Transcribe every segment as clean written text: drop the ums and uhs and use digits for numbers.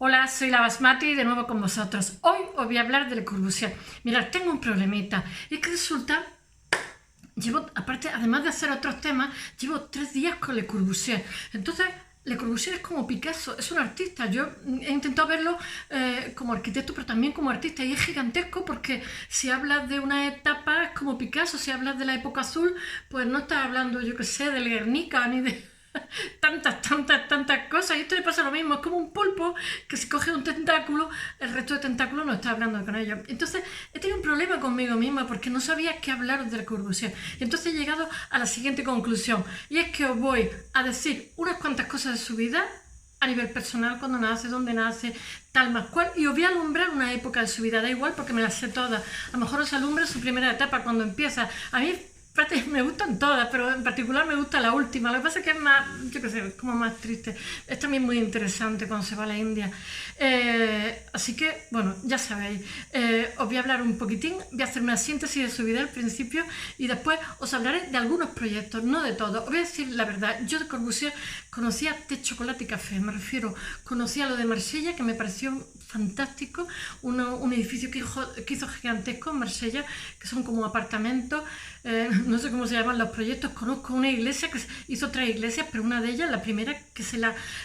Hola, soy la Basmati de nuevo con vosotros. Hoy os voy a hablar de Le Corbusier. Mirad, tengo un problemita. Es que resulta, aparte, además de hacer otros temas, llevo 3 días con Le Corbusier. Entonces, Le Corbusier es como Picasso, es un artista. Yo he intentado verlo como arquitecto, pero también como artista. Y es gigantesco porque si hablas de una etapa es como Picasso. Si hablas de la época azul, pues no estás hablando, yo qué sé, del Guernica ni de tantas cosas. Y esto le pasa lo mismo, es como un pulpo que si coge un tentáculo, el resto de tentáculos no está hablando con ellos. Entonces he tenido un problema conmigo misma porque no sabía qué hablar del Corbusier. Y entonces he llegado a la siguiente conclusión, y es que os voy a decir unas cuantas cosas de su vida a nivel personal, cuando nace, dónde nace, tal más cual, y os voy a alumbrar una época de su vida. Da igual porque me las sé todas. A lo mejor os alumbra su primera etapa, cuando empieza. A mí me gustan todas, pero en particular me gusta la última. Lo que pasa es que es más, yo qué sé, como más triste. Es también muy interesante cuando se va a la India. Así que, bueno, ya sabéis. Os voy a hablar un poquitín, voy a hacer una síntesis de su vida al principio y después os hablaré de algunos proyectos, no de todos. Os voy a decir la verdad. Yo de Corbusier conocía Té, Chocolate y Café, me refiero. Conocía lo de Marsella, que me pareció fantástico, un edificio que hizo gigantesco en Marsella, que son como apartamentos, no sé cómo se llaman los proyectos. Conozco una iglesia que hizo 3 iglesias, pero una de ellas, la primera, que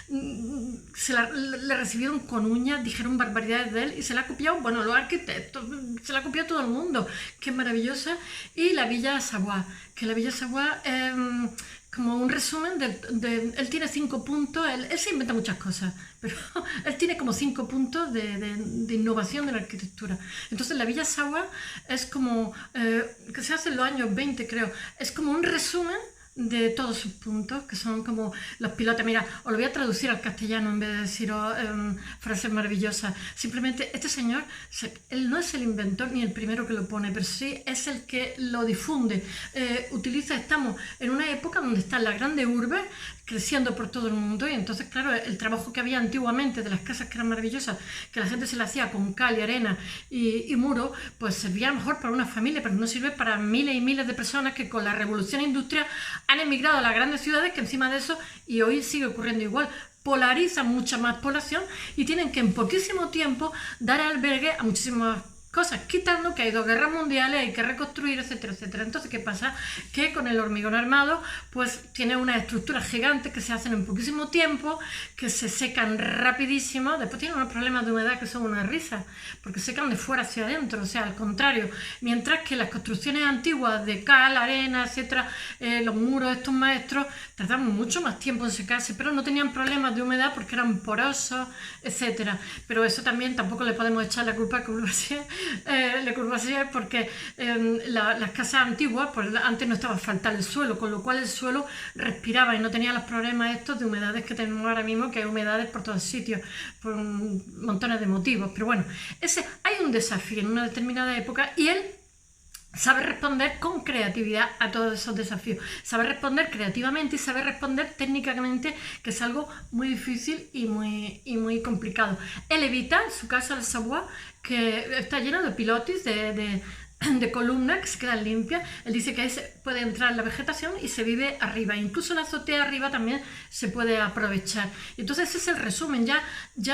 le recibieron con uñas, dijeron barbaridades de él y se la ha copiado, bueno, los arquitectos, se la ha copiado todo el mundo, que es maravillosa. Y la Villa Savoye, que la Villa Savoye como un resumen él tiene 5 puntos. Él se inventa muchas cosas, pero él tiene como 5 puntos de innovación de la arquitectura. Entonces la Villa Savoye es como, que se hace en los años 20, creo, es como un resumen de todos sus puntos, que son como los pilotes. Mira, os lo voy a traducir al castellano en vez de deciros frases maravillosas. Simplemente este señor, él no es el inventor ni el primero que lo pone, pero sí es el que lo difunde. Estamos en una época donde están las grandes urbes creciendo por todo el mundo, y entonces, claro, el trabajo que había antiguamente de las casas, que eran maravillosas, que la gente se le hacía con cal y arena y muro, pues servía a lo mejor para una familia, pero no sirve para miles y miles de personas que con la revolución industrial han emigrado a las grandes ciudades, que encima de eso, y hoy sigue ocurriendo igual, polarizan mucha más población y tienen que en poquísimo tiempo dar albergue a muchísimas cosas, quitando que hay 2 guerras mundiales, hay que reconstruir, etcétera, etcétera. Entonces, ¿qué pasa? Que con el hormigón armado, pues tiene unas estructuras gigantes que se hacen en poquísimo tiempo, que se secan rapidísimo. Después tienen unos problemas de humedad que son una risa, porque secan de fuera hacia adentro, o sea, al contrario. Mientras que las construcciones antiguas de cal, arena, etcétera, los muros de estos maestros, tardaban mucho más tiempo en secarse, pero no tenían problemas de humedad porque eran porosos, etcétera. Pero eso también tampoco le podemos echar la culpa a Le Corbusier, porque las casas antiguas, pues antes no estaba asfaltado el suelo, con lo cual el suelo respiraba y no tenía los problemas estos de humedades que tenemos ahora mismo, que hay humedades por todos sitios, por montones de motivos. Pero bueno, hay un desafío en una determinada época, y él sabe responder con creatividad a todos esos desafíos. Sabe responder creativamente y sabe responder técnicamente, que es algo muy difícil y muy complicado. Él evita su casa de Savoie, que está llena de pilotis, de columnas que se quedan limpias. Él dice que ahí se puede entrar la vegetación y se vive arriba. Incluso la azotea arriba también se puede aprovechar. Entonces ese es el resumen. Ya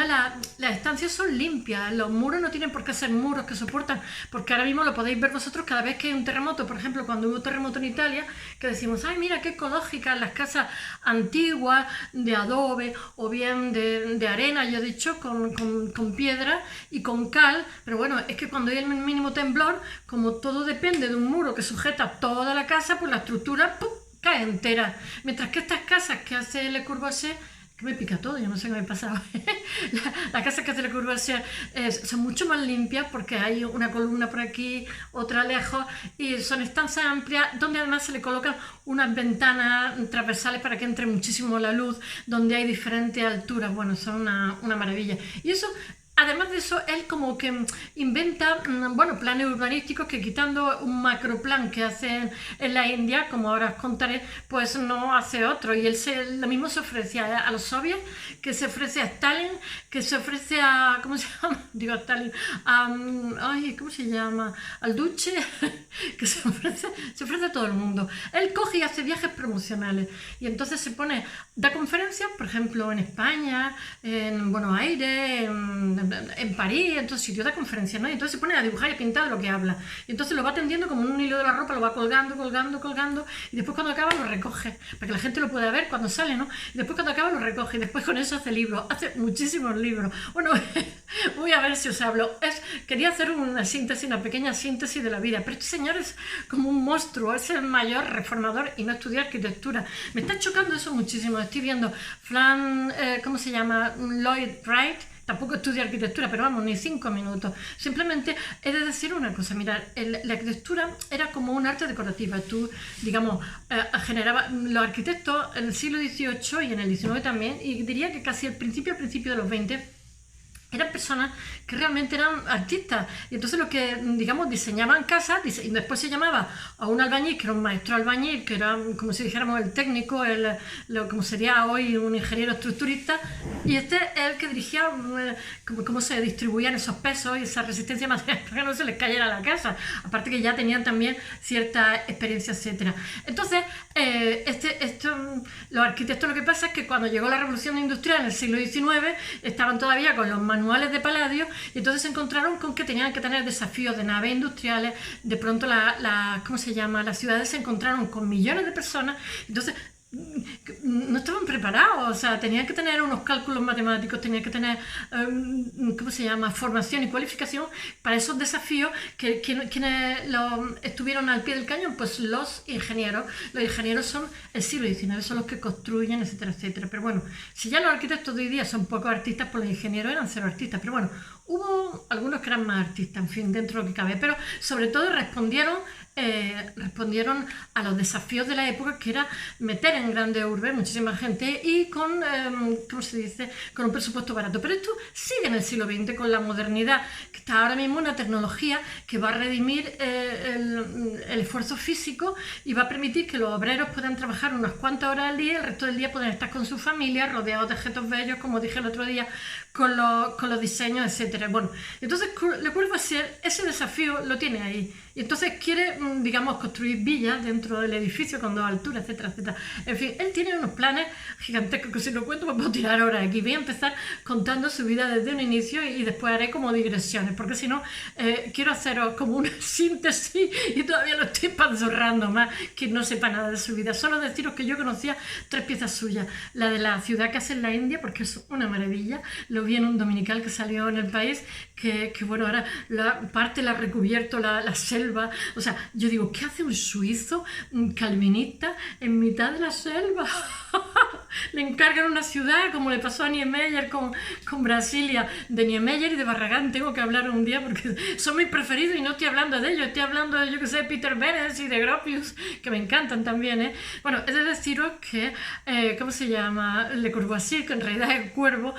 las estancias son limpias. Los muros no tienen por qué ser muros que soportan, porque ahora mismo lo podéis ver vosotros cada vez que hay un terremoto. Por ejemplo, cuando hubo terremoto en Italia, que decimos, ay, mira qué ecológicas las casas antiguas de adobe o bien de arena, yo he dicho, con piedra y con cal. Pero bueno, es que cuando hay el mínimo temblor, como todo depende de un muro que sujeta toda la casa, pues la estructura ¡pum!, cae entera. Mientras que estas casas que hace Le Corbusier, que me pica todo, yo no sé qué me pasa. Las casas que hace Le Corbusier son mucho más limpias, porque hay una columna por aquí, otra lejos, y son estancias amplias, donde además se le colocan unas ventanas transversales para que entre muchísimo la luz, donde hay diferentes alturas. Bueno, son una maravilla. Y eso además de eso, él como que inventa, bueno, planes urbanísticos que quitando un macroplan que hacen en la India, como ahora os contaré, pues no hace otro. Y él lo mismo se ofrece a los soviets, que se ofrece a Stalin, que se ofrece a, ¿cómo se llama? Digo a Stalin, ay, ¿cómo se llama? Al Duce, que se ofrece a todo el mundo. Él coge y hace viajes promocionales. Y entonces se pone, da conferencias, por ejemplo, en España, en Buenos Aires, en París, en todos sitios, da conferencias, ¿no? Y entonces se pone a dibujar y a pintar de lo que habla. Y entonces lo va tendiendo como en un hilo de la ropa, lo va colgando, y después cuando acaba lo recoge, para que la gente lo pueda ver cuando sale, ¿no? Y después cuando acaba lo recoge, y después con eso hace libros, hace muchísimos libros. Bueno, voy a ver si os hablo. Quería hacer una pequeña síntesis de la vida, pero este señor es como un monstruo, es el mayor reformador y no estudió arquitectura. Me está chocando eso muchísimo. Estoy viendo ¿cómo se llama? Lloyd Wright. Tampoco estudia arquitectura, pero vamos, ni 5 minutos. Simplemente he de decir una cosa, mirad, la arquitectura era como un arte decorativa. Tú, digamos, los arquitectos en el siglo XVIII y en el XIX también, y diría que casi al principio de los 20, eran personas que realmente eran artistas y entonces lo que, digamos, diseñaban casas y después se llamaba a un albañil que era un maestro albañil, que era como si dijéramos el técnico, como sería hoy un ingeniero estructurista, y este es el que dirigía cómo se distribuían esos pesos y esa resistencia material para que no se les cayera la casa, aparte que ya tenían también cierta experiencia, etcétera. Entonces los arquitectos, lo que pasa es que cuando llegó la revolución industrial en el siglo XIX estaban todavía con los manuales de Palladio y entonces se encontraron con que tenían que tener desafíos de naves industriales. De pronto ¿cómo se llama? Las ciudades se encontraron con millones de personas, entonces no estaban preparados, o sea, tenían que tener unos cálculos matemáticos, tenían que tener, ¿cómo se llama?, formación y cualificación para esos desafíos. ¿Quienes estuvieron al pie del cañón? Pues los ingenieros. Los ingenieros son el siglo XIX, son los que construyen, etcétera, etcétera. Pero bueno, si ya los arquitectos de hoy día son pocos artistas, pues los ingenieros eran cero artistas. Pero bueno, hubo algunos que eran más artistas, en fin, dentro de lo que cabe, pero sobre todo respondieron a los desafíos de la época, que era meter en grandes urbes muchísima gente y con, ¿cómo se dice?, con un presupuesto barato. Pero esto sigue en el siglo XX con la modernidad, que está ahora mismo una tecnología que va a redimir el esfuerzo físico y va a permitir que los obreros puedan trabajar unas cuantas horas al día y el resto del día pueden estar con su familia, rodeados de objetos bellos, como dije el otro día, con los diseños, etcétera. Bueno, entonces Le Corbusier ese desafío lo tiene ahí. Y entonces quiere, digamos, construir villas dentro del edificio con 2 alturas, etcétera, etcétera. En fin, él tiene unos planes gigantescos que si lo cuento me puedo tirar horas aquí. Voy a empezar contando su vida desde un inicio y después haré como digresiones, porque si no, quiero haceros como una síntesis y todavía lo estoy panzurrando más, que no sepa nada de su vida. Solo deciros que yo conocía 3 piezas suyas. La de la ciudad que hace en la India, porque es una maravilla. Lo vi en un dominical que salió en El País, que bueno, ahora parte la ha recubierto la selva. O sea, yo digo, ¿qué hace un suizo calvinista en mitad de la selva? Le encargan una ciudad, como le pasó a Niemeyer con Brasilia. De Niemeyer y de Barragán tengo que hablar un día porque son mis preferidos y no estoy hablando de ellos, estoy hablando de, yo que sé, Peter Benes y de Gropius, que me encantan también, ¿eh? Bueno, he de deciros que, ¿cómo se llama? Le Corbusier, que en realidad es el Cuervo,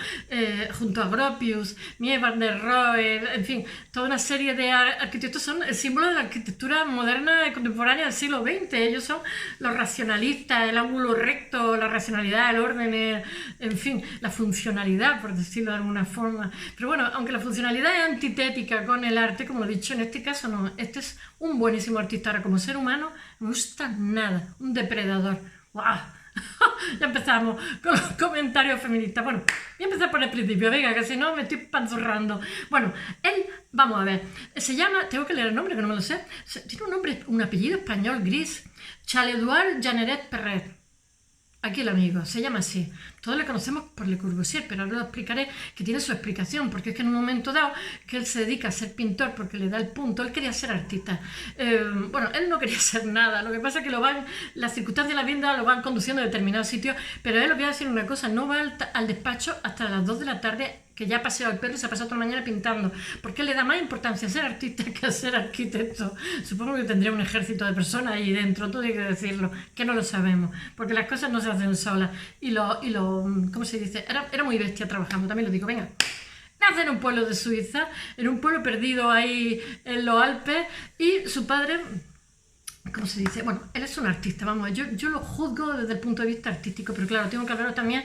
junto a Gropius, Mies van der Rohe, en fin, toda una serie de arquitectos son el símbolo de la arquitectura moderna y contemporánea del siglo XX. Ellos son los racionalistas, el ángulo recto, la racionalidad, el orden, en fin, la funcionalidad, por decirlo de alguna forma. Pero bueno, aunque la funcionalidad es antitética con el arte, como he dicho, en este caso no. Este es un buenísimo artista. Ahora, como ser humano, no me gusta nada. Un depredador. ¡Guau! Ya empezamos con los comentarios feministas. Bueno, voy a empezar por el principio, venga, que si no me estoy panzurrando. Bueno, él, vamos a ver, se llama, tengo que leer el nombre que no me lo sé, tiene un apellido español gris, Charles-Édouard Jeanneret Perret. Aquí el amigo, se llama así. Todos le conocemos por Le Corbusier, pero ahora lo explicaré, que tiene su explicación, porque es que en un momento dado que él se dedica a ser pintor porque le da el punto, él quería ser artista. Bueno, él no quería ser nada, lo que pasa es que las circunstancias de la vida lo van conduciendo a determinados sitios, pero él, lo voy a decir una cosa, no va al despacho hasta las 2 de la tarde, que ya ha paseado el perro y se ha pasado toda la mañana pintando, porque él le da más importancia a ser artista que a ser arquitecto. Supongo que tendría un ejército de personas ahí dentro, todo hay que decirlo, que no lo sabemos, porque las cosas no se hacen solas. ¿Cómo se dice? Era muy bestia trabajando, también lo digo, venga. No, nace en un pueblo de Suiza, en un pueblo perdido ahí en los Alpes, y su padre... ¿Cómo se dice? Bueno, él es un artista, vamos, yo lo juzgo desde el punto de vista artístico, pero claro, tengo que hablarlo también,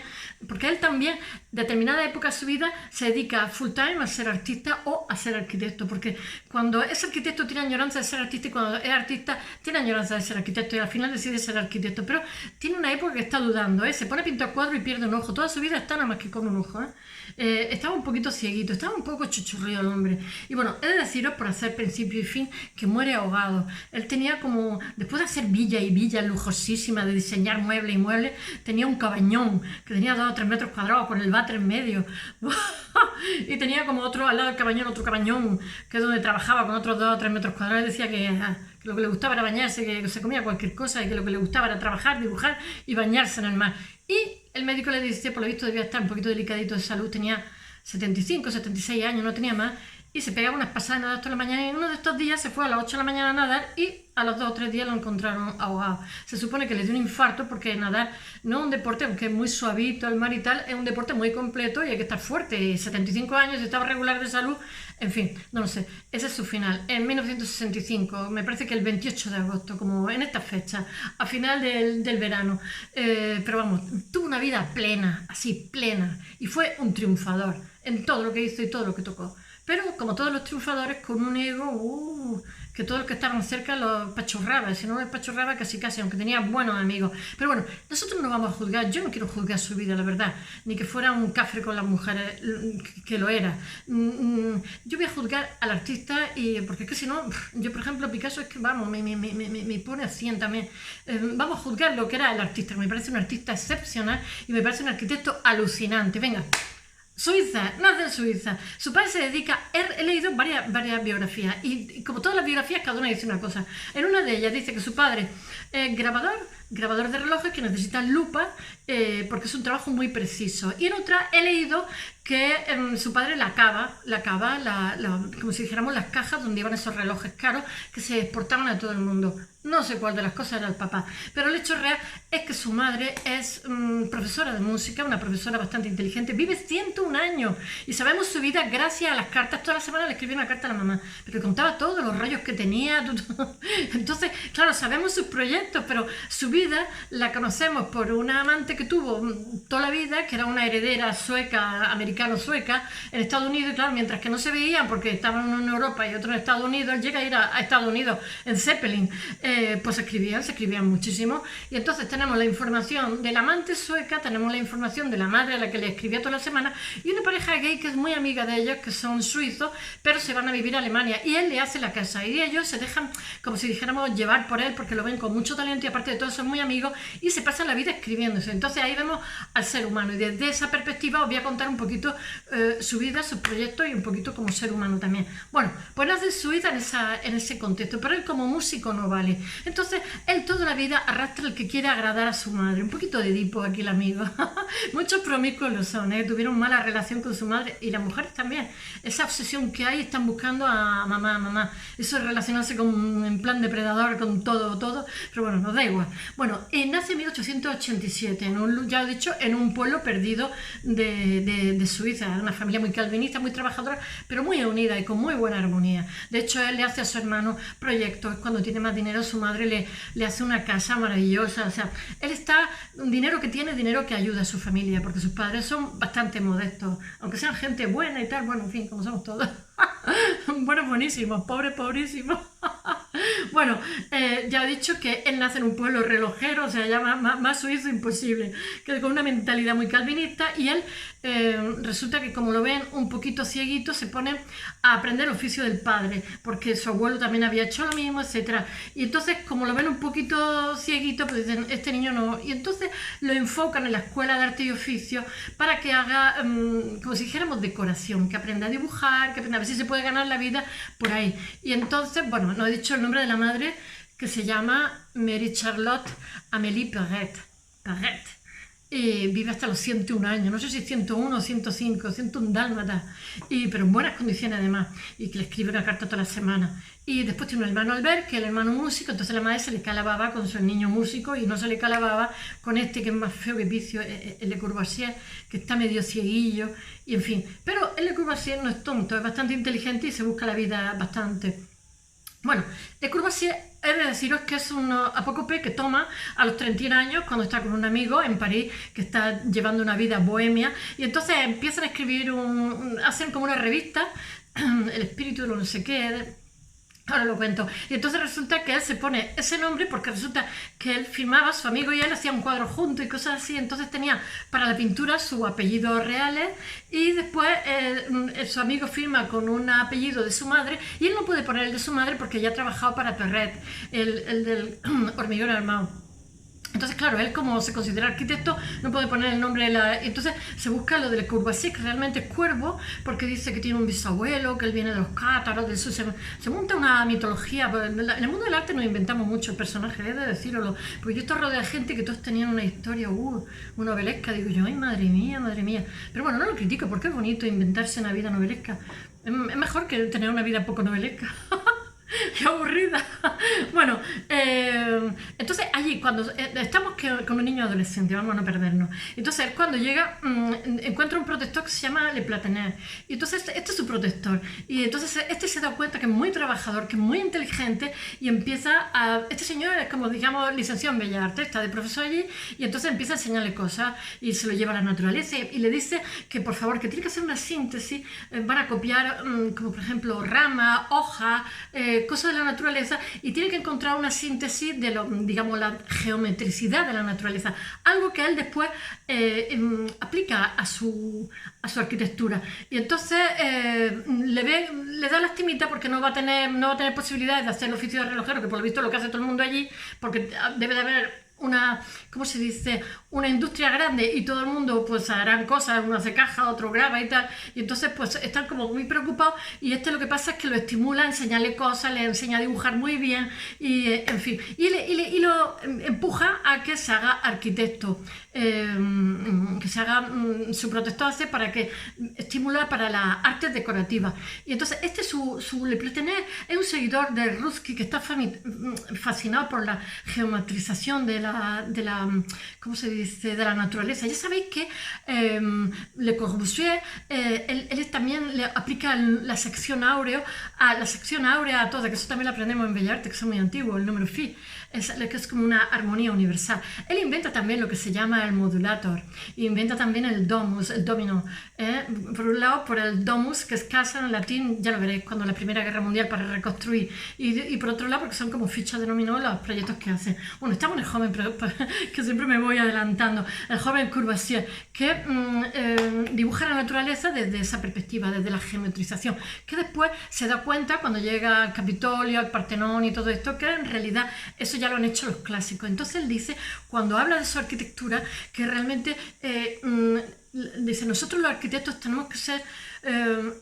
porque él también, determinada época de su vida, se dedica full time a ser artista o a ser arquitecto, porque cuando es arquitecto tiene añoranza de ser artista y cuando es artista tiene añoranza de ser arquitecto y al final decide ser arquitecto, pero tiene una época que está dudando, ¿eh? Se pone a pintar cuadros y pierde un ojo, toda su vida está nada más que con un ojo, ¿eh? Estaba un poquito cieguito, estaba un poco chuchurrío el hombre. Y bueno, he de deciros, por hacer principio y fin, que muere ahogado. Él tenía como, después de hacer villa y villa lujosísima, de diseñar muebles y muebles, tenía un cabañón que tenía 2 o 3 metros cuadrados con el váter en medio. Y tenía como otro, al lado del cabañón, otro cabañón, que es donde trabajaba con otros 2 o 3 metros cuadrados. Y decía que lo que le gustaba era bañarse, que se comía cualquier cosa y que lo que le gustaba era trabajar, dibujar y bañarse en el mar. Y el médico le dice, por lo visto debía estar un poquito delicadito de salud, tenía 75, 76 años, no tenía más, y se pegaba unas pasadas de nada toda la mañana, y en uno de estos días se fue a las 8 de la mañana a nadar y a los 2 o 3 días lo encontraron ahogado. Se supone que le dio un infarto porque nadar no es un deporte, aunque es muy suavito el mar y tal, es un deporte muy completo y hay que estar fuerte, y 75 años, estaba regular de salud, en fin, no lo sé, ese es su final. En 1965, me parece que el 28 de agosto, como en esta fecha, a final del verano, pero vamos, tuvo una vida plena, así, plena, y fue un triunfador en todo lo que hizo y todo lo que tocó. Pero como todos los triunfadores, con un ego que todos los que estaban cerca lo pachorraba, y si no lo pachorraba casi, aunque tenía buenos amigos. Pero bueno, nosotros no vamos a juzgar, yo no quiero juzgar su vida, la verdad, ni que fuera un cafre con las mujeres, que lo era. Yo voy a juzgar al artista, porque es que si no, yo por ejemplo Picasso es que, vamos, me pone a 100 también. Vamos a juzgar lo que era el artista, que me parece un artista excepcional y me parece un arquitecto alucinante. Venga. Suiza, nace en Suiza. Su padre se dedica, he leído varias biografías y como todas las biografías cada una dice una cosa. En una de ellas dice que su padre es grabador de relojes que necesitan lupa porque es un trabajo muy preciso. Y en otra he leído que su padre la cava, como si dijéramos las cajas donde iban esos relojes caros que se exportaban a todo el mundo. No sé cuál de las cosas era el papá, pero el hecho real es que su madre es profesora de música, una profesora bastante inteligente, vive 101 años y sabemos su vida gracias a las cartas. Toda la semana le escribía una carta a la mamá, pero contaba todos los rollos que tenía. Entonces, claro, sabemos sus proyectos, pero su vida la conocemos por una amante que tuvo toda la vida, que era una heredera sueca, americano-sueca, en Estados Unidos, y claro, mientras que no se veían porque estaban uno en Europa y otro en Estados Unidos, él llega a ir a Estados Unidos en Zeppelin. Pues se escribían muchísimo, y entonces tenemos la información de la amante sueca, tenemos la información de la madre a la que le escribía toda la semana, y una pareja gay que es muy amiga de ellos, que son suizos, pero se van a vivir a Alemania, y él le hace la casa, y ellos se dejan, como si dijéramos, llevar por él, porque lo ven con mucho talento, y aparte de todo son muy amigos, y se pasan la vida escribiéndose. Entonces ahí vemos al ser humano, y desde esa perspectiva os voy a contar un poquito su vida, sus proyectos, y un poquito como ser humano también. Bueno, pues nace su vida en ese contexto, pero él como músico no vale. Entonces, él toda la vida arrastra el que quiere agradar a su madre. Un poquito de Edipo aquí el amigo. Muchos promiscuos lo son, tuvieron mala relación con su madre, y las mujeres también. Esa obsesión que hay, están buscando a mamá. Eso es relacionarse en plan depredador con todo. Pero bueno, nos da igual. Bueno, nace en 1887, ya he dicho, en un pueblo perdido de Suiza. Una familia muy calvinista, muy trabajadora, pero muy unida y con muy buena armonía. De hecho, él le hace a su hermano proyectos. Cuando tiene más dinero, su madre le hace una casa maravillosa. O sea, él está, dinero que tiene, dinero que ayuda a su familia, porque sus padres son bastante modestos, aunque sean gente buena y tal, bueno, en fin, como somos todos. Buenos, buenísimos, pobres, pobrísimos. Bueno, ya he dicho que él nace en un pueblo relojero, o sea, ya más suizo imposible, que con una mentalidad muy calvinista, y él resulta que, como lo ven un poquito cieguito, se pone a aprender el oficio del padre, porque su abuelo también había hecho lo mismo, etcétera. Y entonces, como lo ven un poquito cieguito, pues dicen, este niño no. Y entonces lo enfocan en la escuela de arte y oficio para que haga, como si dijéramos, decoración, que aprenda a dibujar, que aprenda a ver si se puede ganar la vida por ahí. Y entonces, bueno, no he dicho el nombre de la madre, que se llama Marie Charlotte Amélie Perret. y vive hasta los 101 años, no sé si 101 o 105, 101 dálmatas, pero en buenas condiciones además, y que le escribe una carta toda la semana. Y después tiene un hermano Albert, que es el hermano músico, entonces la madre se le cae la baba con su niño músico y no se le cae la baba con este que es más feo que vicio, el Le Corbusier, que está medio cieguillo, y en fin. Pero el Le Corbusier no es tonto, es bastante inteligente y se busca la vida bastante. Bueno, Le Corbusier, he de deciros que es un apócope que toma a los 31 años cuando está con un amigo en París que está llevando una vida bohemia y entonces empiezan a escribir, hacen como una revista, el espíritu de lo no sé qué, ahora lo cuento. Y entonces resulta que él se pone ese nombre porque resulta que él firmaba, su amigo y él hacían un cuadro juntos y cosas así, entonces tenía para la pintura sus apellidos reales y después su amigo firma con un apellido de su madre y él no puede poner el de su madre porque ya ha trabajado para Perret, el del hormigón armado. Entonces, claro, él como se considera arquitecto no puede poner el nombre de la... Entonces se busca lo de Le Corbusier, que realmente es cuervo, porque dice que tiene un bisabuelo, que él viene de los cátaros, del sur. Se monta una mitología. En el mundo del arte nos inventamos mucho el personaje, he de decirlo. Porque yo estoy rodeada de gente que todos tenían una historia, una novelesca. Digo yo, ay, madre mía, madre mía. Pero bueno, no lo critico, porque es bonito inventarse una vida novelesca. Es mejor que tener una vida poco novelesca. ¡Qué aburrida! Bueno, entonces allí cuando estamos con un niño adolescente, vamos a no perdernos. Entonces cuando llega, encuentra un protector que se llama Le Plataner. Y entonces este es su protector. Y entonces este se da cuenta que es muy trabajador, que es muy inteligente y empieza a... Este señor es como, digamos, licenciado en Bellas Artes, está de profesor allí y entonces empieza a enseñarle cosas y se lo lleva a la naturaleza y le dice que por favor, que tiene que hacer una síntesis, van a copiar como por ejemplo ramas, hojas, cosas de la naturaleza y tiene que encontrar una síntesis de digamos, la geometricidad de la naturaleza, algo que él después aplica a su arquitectura y entonces le da lastimita porque no va a tener posibilidades de hacer el oficio de relojero, que por lo visto es lo que hace todo el mundo allí, porque debe de haber una, ¿cómo se dice?, una industria grande y todo el mundo pues harán cosas, uno hace caja, otro graba y tal, y entonces pues están como muy preocupados y lo que pasa es que lo estimula a enseñarle cosas, le enseña a dibujar muy bien y en fin, y lo empuja a que se haga arquitecto, que se haga su protector hace para que estimula para las artes decorativas y entonces su Le Plataner es un seguidor de Rutsky que está fascinado por la geometrización de la ¿cómo se dice?, de la naturaleza. Ya sabéis que Le Corbusier él también le aplica la sección áurea a todo, que eso también lo aprendemos en Bellas Artes, que son muy antiguos, el número phi, que es como una armonía universal. Él inventa también lo que se llama el modulator, y inventa también el domus, el domino. Por un lado, por el domus, que es casa en latín, ya lo veréis, cuando la Primera Guerra Mundial para reconstruir, y por otro lado, porque son como fichas de dominó los proyectos que hace. Bueno, estamos en el joven, pero que siempre me voy adelantando, el joven Corbusier, que dibuja la naturaleza desde esa perspectiva, desde la geometrización, que después se da cuenta cuando llega al Capitolio, al Partenón y todo esto, que en realidad eso ya lo han hecho los clásicos. Entonces él dice, cuando habla de su arquitectura, que realmente dice, nosotros los arquitectos tenemos que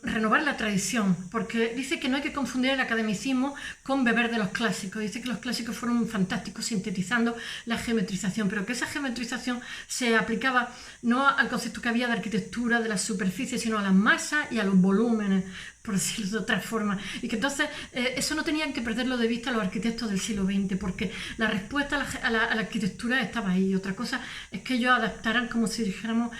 renovar la tradición, porque dice que no hay que confundir el academicismo con beber de los clásicos. Dice que los clásicos fueron fantásticos sintetizando la geometrización, pero que esa geometrización se aplicaba no al concepto que había de arquitectura, de la superficie, sino a las masas y a los volúmenes, por decirlo de otra forma, y que entonces eso no tenían que perderlo de vista los arquitectos del siglo XX, porque la respuesta a la arquitectura estaba ahí. Otra cosa es que ellos adaptaran, como si dijéramos,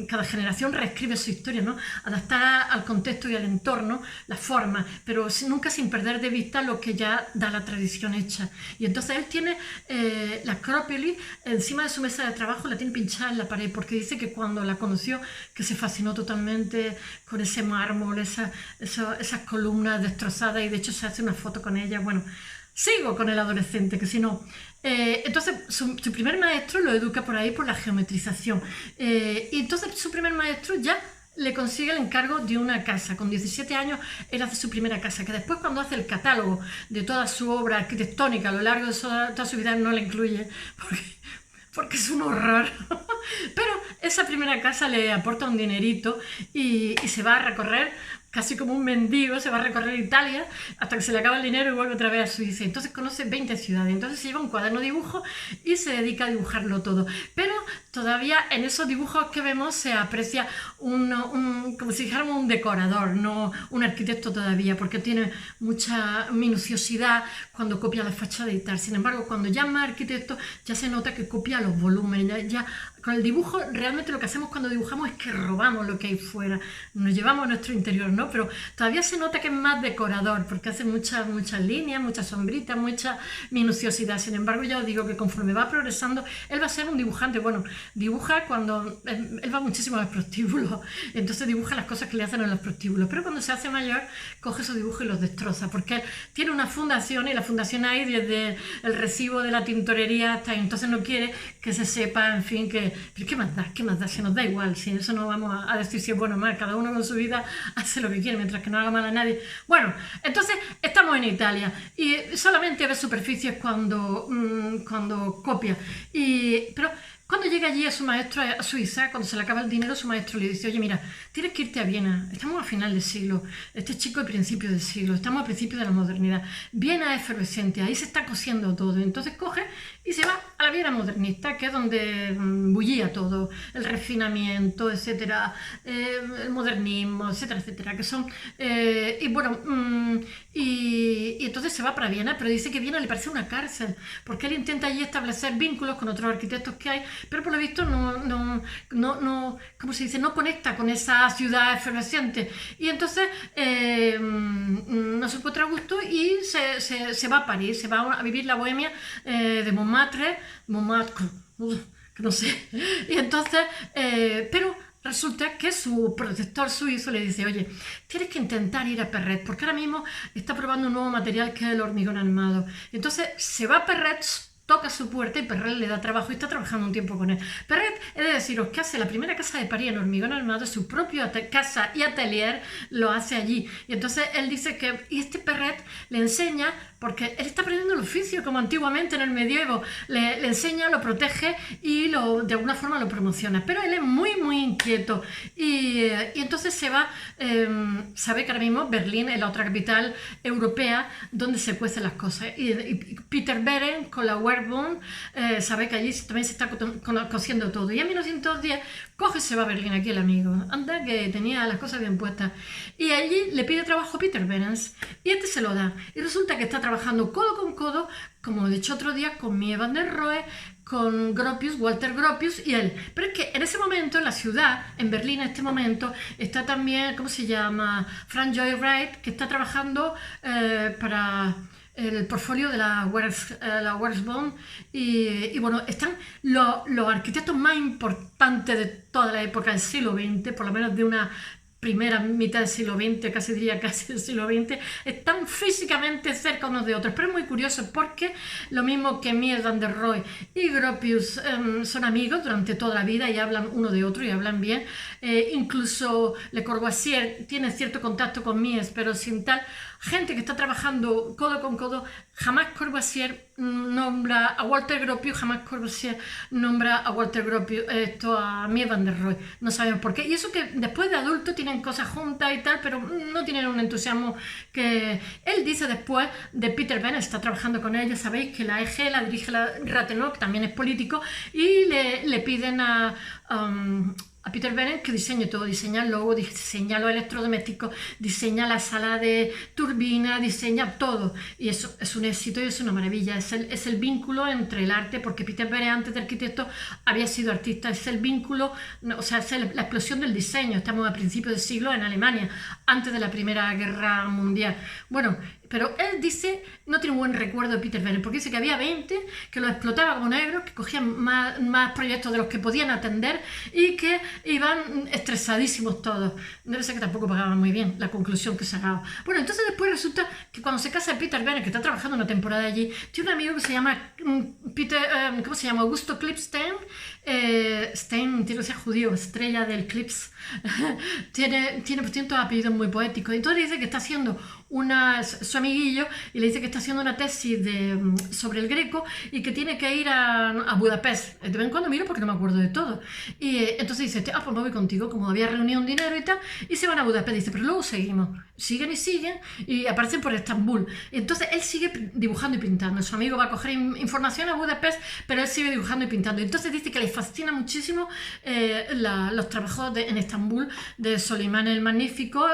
cada generación reescribe su historia, ¿no? Adaptar al contexto y al entorno la forma, pero nunca sin perder de vista lo que ya da la tradición hecha. Y entonces él tiene la Acrópolis encima de su mesa de trabajo, la tiene pinchada en la pared, porque dice que cuando la conoció, que se fascinó totalmente con ese mármol, esas columnas destrozadas, y de hecho se hace una foto con ella. Bueno, sigo con el adolescente, que si no... entonces su primer maestro lo educa por ahí por la geometrización, y entonces su primer maestro ya le consigue el encargo de una casa. Con 17 años él hace su primera casa, que después cuando hace el catálogo de toda su obra arquitectónica a lo largo de toda su vida no la incluye, porque es un horror. Pero esa primera casa le aporta un dinerito y se va a recorrer casi como un mendigo, se va a recorrer Italia hasta que se le acaba el dinero y vuelve otra vez a Suiza. Entonces conoce 20 ciudades, entonces se lleva un cuaderno de dibujo y se dedica a dibujarlo todo. Pero todavía en esos dibujos que vemos se aprecia como si dijéramos un decorador, no un arquitecto todavía, porque tiene mucha minuciosidad cuando copia la fachada y tal. Sin embargo, cuando ya es más arquitecto, ya se nota que copia los volúmenes, ya con el dibujo realmente lo que hacemos cuando dibujamos es que robamos lo que hay fuera, nos llevamos a nuestro interior, ¿no? Pero todavía se nota que es más decorador, porque hace muchas líneas, muchas sombritas, mucha minuciosidad. Sin embargo, ya os digo que conforme va progresando, él va a ser un dibujante. Bueno, dibuja cuando él va muchísimo a los prostíbulos, entonces dibuja las cosas que le hacen en los prostíbulos, pero cuando se hace mayor, coge esos dibujos y los destroza, porque él tiene una fundación y la fundación hay desde el recibo de la tintorería hasta ahí, entonces no quiere que se sepa, en fin, pero ¿qué más da? ¿Qué más da? Si nos da igual, si eso no vamos a decir si es bueno o mal, cada uno con su vida hace lo que quiere mientras que no haga mal a nadie. Bueno, entonces estamos en Italia y solamente ve superficies cuando copia, pero cuando llega allí a su maestro a Suiza, cuando se le acaba el dinero, su maestro le dice: oye, mira, tienes que irte a Viena, estamos a final del siglo, este chico es principio del siglo, estamos a principio de la modernidad, Viena es efervescente, ahí se está cosiendo todo. Entonces coge y se va a la Viena modernista, que es donde bullía todo, el refinamiento, etcétera, el modernismo, etcétera, etcétera, que son, y bueno, y entonces se va para Viena, pero dice que Viena le parece una cárcel, porque él intenta allí establecer vínculos con otros arquitectos que hay, pero por lo visto no, ¿cómo se dice? No conecta con esa ciudad efervescente. Y entonces no se encuentra a gusto y se va a París, se va a vivir la bohemia de Montmartre, que no sé. Y entonces, pero resulta que su protector suizo le dice: oye, tienes que intentar ir a Perret, porque ahora mismo está probando un nuevo material que es el hormigón armado. Entonces se va a Perret, toca su puerta y Perret le da trabajo y está trabajando un tiempo con él. Perret, he de deciros que hace la primera casa de París en hormigón armado, su propia casa y atelier lo hace allí. Y entonces él dice que, y este Perret le enseña, porque él está aprendiendo el oficio como antiguamente en el medievo, le enseña, lo protege y de alguna forma lo promociona. Pero él es muy inquieto y entonces se va, sabe que ahora mismo Berlín es la otra capital europea donde se cuecen las cosas. Y Peter Beren con la Werkbund sabe que allí también se está cosiendo todo. Y en 1910 coge y se va a Berlín, aquí el amigo, anda que tenía las cosas bien puestas. Y allí le pide trabajo a Peter Behrens y este se lo da. Y resulta que está trabajando codo con codo, como he dicho otro día, con Mies van der Rohe, con Gropius, Walter Gropius y él. Pero es que en ese momento, en la ciudad, en Berlín en este momento, está también, ¿cómo se llama? Frank Lloyd Wright, que está trabajando para el portfolio de la Werkbund y bueno, están los arquitectos más importantes de toda la época del siglo XX, por lo menos de una primera mitad del siglo XX, casi diría casi del siglo XX, están físicamente cerca unos de otros, pero es muy curioso porque lo mismo que Mies van der Rohe y Gropius son amigos durante toda la vida y hablan uno de otro y hablan bien, incluso Le Corbusier tiene cierto contacto con Mies, pero sin tal. Gente que está trabajando codo con codo, jamás Corbusier nombra a Walter Gropius, jamás Corbusier nombra a Walter Gropius, a Mies van der Rohe, no sabemos por qué. Y eso que después de adulto tienen cosas juntas y tal, pero no tienen un entusiasmo que él dice después de Peter Behrens, está trabajando con ella, sabéis que la EG la dirige la Rathenau, que también es político, y le piden a Peter Behrens que diseñe todo, diseña el logo, diseña los electrodomésticos, diseña la sala de turbina, diseña todo. Y eso es un éxito y es una maravilla. Es el vínculo entre el arte, porque Peter Behrens antes de arquitecto había sido artista, es el vínculo, o sea, es la explosión del diseño. Estamos a principios del siglo en Alemania, antes de la Primera Guerra Mundial. Bueno, pero él dice, no tiene un buen recuerdo de Peter Behrens, porque dice que había 20 que los explotaba como negros, que cogían más proyectos de los que podían atender y que iban estresadísimos todos. Debe ser que tampoco pagaban muy bien, la conclusión que se sacaba. Bueno, entonces después resulta que cuando se casa Peter Behrens, que está trabajando una temporada allí, tiene un amigo que se llama ¿cómo se llama? Augusto Klippstein. Stein tiene que ser judío, estrella del Clips. tiene por cierto apellido muy poético. Y entonces dice que está haciendo su amiguillo, y le dice que está haciendo una tesis sobre el Greco y que tiene que ir a Budapest. De vez en cuando miro porque no me acuerdo de todo. Y entonces dice, pues me voy contigo, como había reunido un dinero y tal, y se van a Budapest. Dice, pero luego seguimos. Siguen y siguen y aparecen por Estambul. Y entonces él sigue dibujando y pintando. Su amigo va a coger información a Budapest, pero él sigue dibujando y pintando. Y entonces dice que le fascina muchísimo los trabajos en Estambul de Solimán el Magnífico,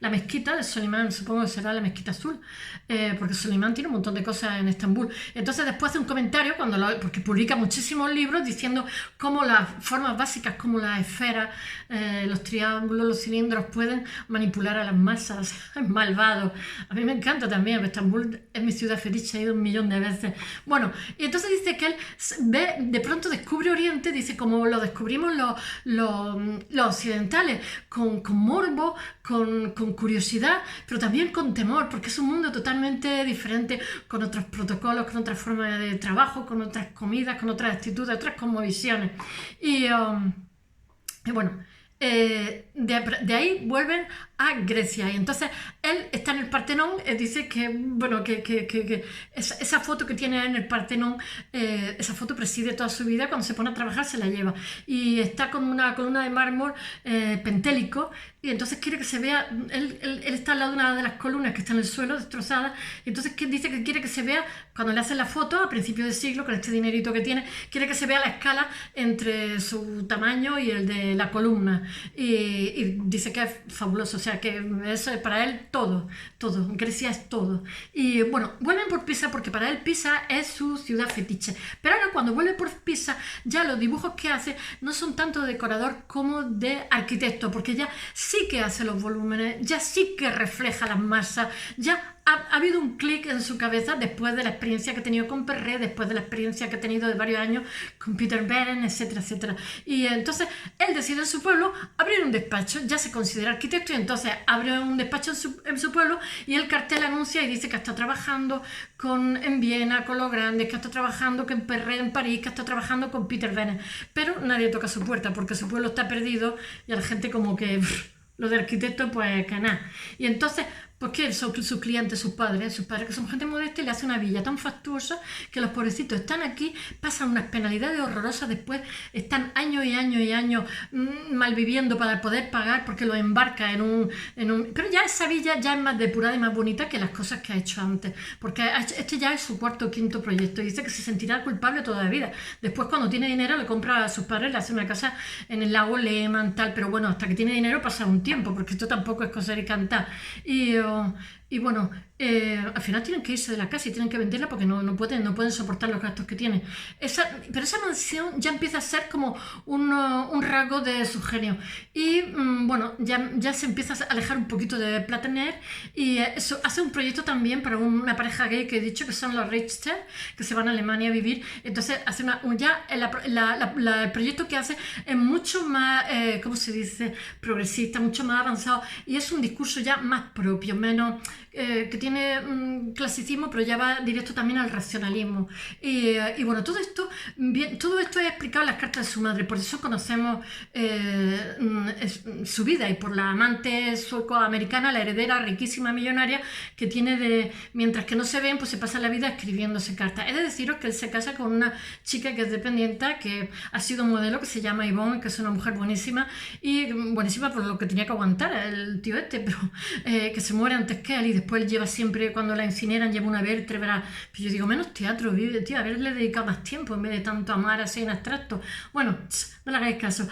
la mezquita de Solimán, supongo que será la mezquita azul, porque Solimán tiene un montón de cosas en Estambul. Entonces después hace un comentario, porque publica muchísimos libros diciendo cómo las formas básicas, como las esferas, los triángulos, los cilindros pueden manipular a las masas. Es malvado. A mí me encanta también. Estambul es mi ciudad fetiche, he ido 1.000.000 de veces. Bueno, y entonces dice que él de pronto descubre Oriente, dice como lo descubrimos los occidentales, con morbo, con curiosidad, pero también con temor, porque es un mundo totalmente diferente, con otros protocolos, con otras formas de trabajo, con otras comidas, con otras actitudes, otras cosmovisiones. Y bueno, de ahí vuelven a Grecia, y entonces él está en el Partenón. Dice que, bueno, que esa foto que tiene en el Partenón, esa foto preside toda su vida. Cuando se pone a trabajar se la lleva, y está con una columna de mármol pentélico, y entonces quiere que se vea, él está al lado de una de las columnas que está en el suelo destrozada, y entonces dice que quiere que se vea, cuando le hacen la foto a principios de siglo, con este dinerito que tiene, quiere que se vea la escala entre su tamaño y el de la columna, y dice que es fabuloso. O sea, que eso es para él todo, Grecia es todo. Y bueno, vuelven por Pisa porque para él Pisa es su ciudad fetiche. Pero ahora cuando vuelve por Pisa, ya los dibujos que hace no son tanto de decorador como de arquitecto, porque ya sí que hace los volúmenes, ya sí que refleja las masas, ya ha habido un clic en su cabeza después de la experiencia que ha tenido con Perret, después de la experiencia que ha tenido de varios años con Peter Beren, etcétera, etcétera. Y entonces él decide en su pueblo abrir un despacho, ya se considera arquitecto, y entonces abre un despacho en su pueblo, y el cartel anuncia y dice que está trabajando en Viena con los grandes, que está trabajando con Perret en París, que está trabajando con Peter Beren. Pero nadie toca su puerta porque su pueblo está perdido, y a la gente como que lo de arquitecto pues que nada. Y entonces, pues que son sus clientes, sus padres que son gente modesta, y le hace una villa tan fastuosa que los pobrecitos están aquí, pasan unas penalidades horrorosas, después están años y años y años malviviendo para poder pagar, porque los embarca en un... Pero ya esa villa ya es más depurada y más bonita que las cosas que ha hecho antes, porque este ya es su cuarto o quinto proyecto, y dice que se sentirá culpable toda la vida. Después, cuando tiene dinero, le compra a sus padres, le hace una casa en el lago Lehmann, tal, pero bueno, hasta que tiene dinero pasa un tiempo, porque esto tampoco es coser y cantar. Y bueno, al final tienen que irse de la casa y tienen que venderla porque no pueden soportar los gastos que tienen. Pero esa mansión ya empieza a ser como un rasgo de su genio. Y bueno, ya se empieza a alejar un poquito de Platener, y hace un proyecto también para una pareja gay que he dicho, que son los Richter, que se van a Alemania a vivir. Entonces hace el proyecto que hace es mucho más, ¿cómo se dice?, progresista, mucho más avanzado, y es un discurso ya más propio, menos que tiene clasicismo, pero ya va directo también al racionalismo. Y bueno, todo esto es explicado en las cartas de su madre, por eso conocemos su vida, y por la amante sueco-americana, la heredera riquísima millonaria que tiene mientras que no se ven, pues se pasa la vida escribiéndose cartas. He de deciros que él se casa con una chica que es dependiente, que ha sido modelo, que se llama Yvonne, que es una mujer buenísima, y buenísima por lo que tenía que aguantar el tío pero que se muere antes que él, y después él lleva siempre, cuando la incineran, lleva una vértebra. Pero yo digo, menos teatro, vive, tío, haberle dedicado más tiempo en vez de tanto amar así en abstracto. Bueno, no le hagáis caso,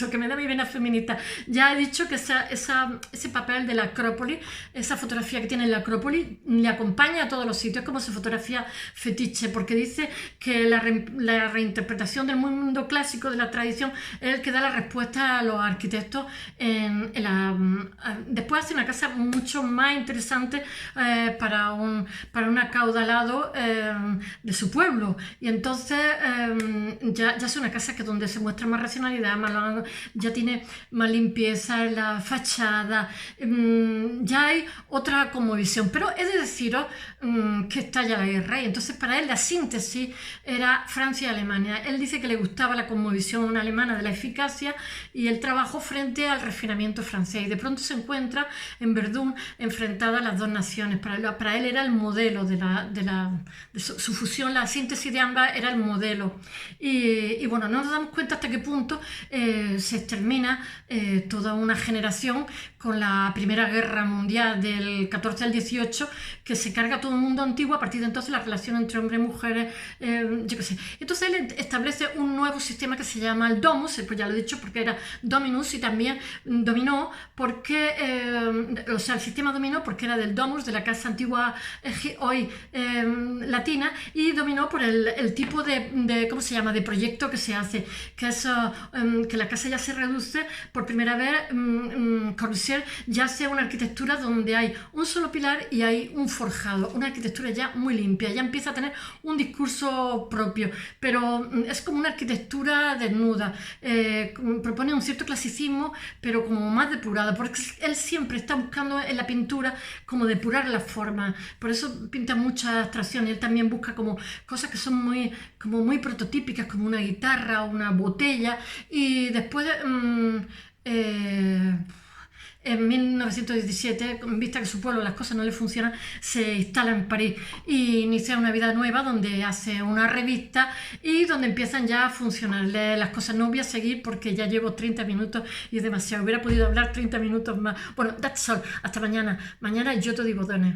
que me da mi vena feminista. Ya he dicho que ese papel de la Acrópolis, esa fotografía que tiene en la Acrópolis, le acompaña a todos los sitios, como su fotografía fetiche, porque dice que la reinterpretación del mundo clásico, de la tradición, es el que da la respuesta a los arquitectos. Después hace una casa mucho más más interesante para un acaudalado de su pueblo. Y entonces ya es una casa que donde se muestra más racionalidad, ya tiene más limpieza en la fachada, ya hay otra como visión. Pero he de deciros que estalla la guerra y entonces para él la síntesis era Francia y Alemania. Él dice que le gustaba la cosmovisión alemana de la eficacia y el trabajo frente al refinamiento francés. Y de pronto se encuentra en Verdún enfrentada a las dos naciones. Para él era el modelo de su fusión, la síntesis de ambas era el modelo. Y bueno, no nos damos cuenta hasta qué punto se extermina toda una generación con la Primera Guerra Mundial del 14 al 18, que se carga todo el mundo antiguo. A partir de entonces la relación entre hombres y mujeres, yo qué sé. Entonces él establece un nuevo sistema que se llama el Domus, pues ya lo he dicho porque era Dominus, y también dominó porque, o sea, el sistema dominó porque era del Domus, de la casa antigua hoy latina, y dominó por el tipo de ¿cómo se llama?, de proyecto que se hace, que es que la casa ya se reduce por primera vez. Corbusier ya hace una arquitectura donde hay un solo pilar y hay un forjado, una arquitectura ya muy limpia, ya empieza a tener un discurso propio, pero es como una arquitectura desnuda, propone un cierto clasicismo, pero como más depurado, porque él siempre está buscando en la pintura como depurar las formas, por eso pinta mucha abstracción, y él también busca como cosas que son como muy prototípicas, como una guitarra o una botella, y después en 1917, en vista que su pueblo las cosas no le funcionan, se instala en París y inicia una vida nueva donde hace una revista y donde empiezan ya a funcionarle las cosas. No voy a seguir porque ya llevo 30 minutos y es demasiado. Hubiera podido hablar 30 minutos más. Bueno, that's all. Hasta mañana. Mañana yo te digo, Done.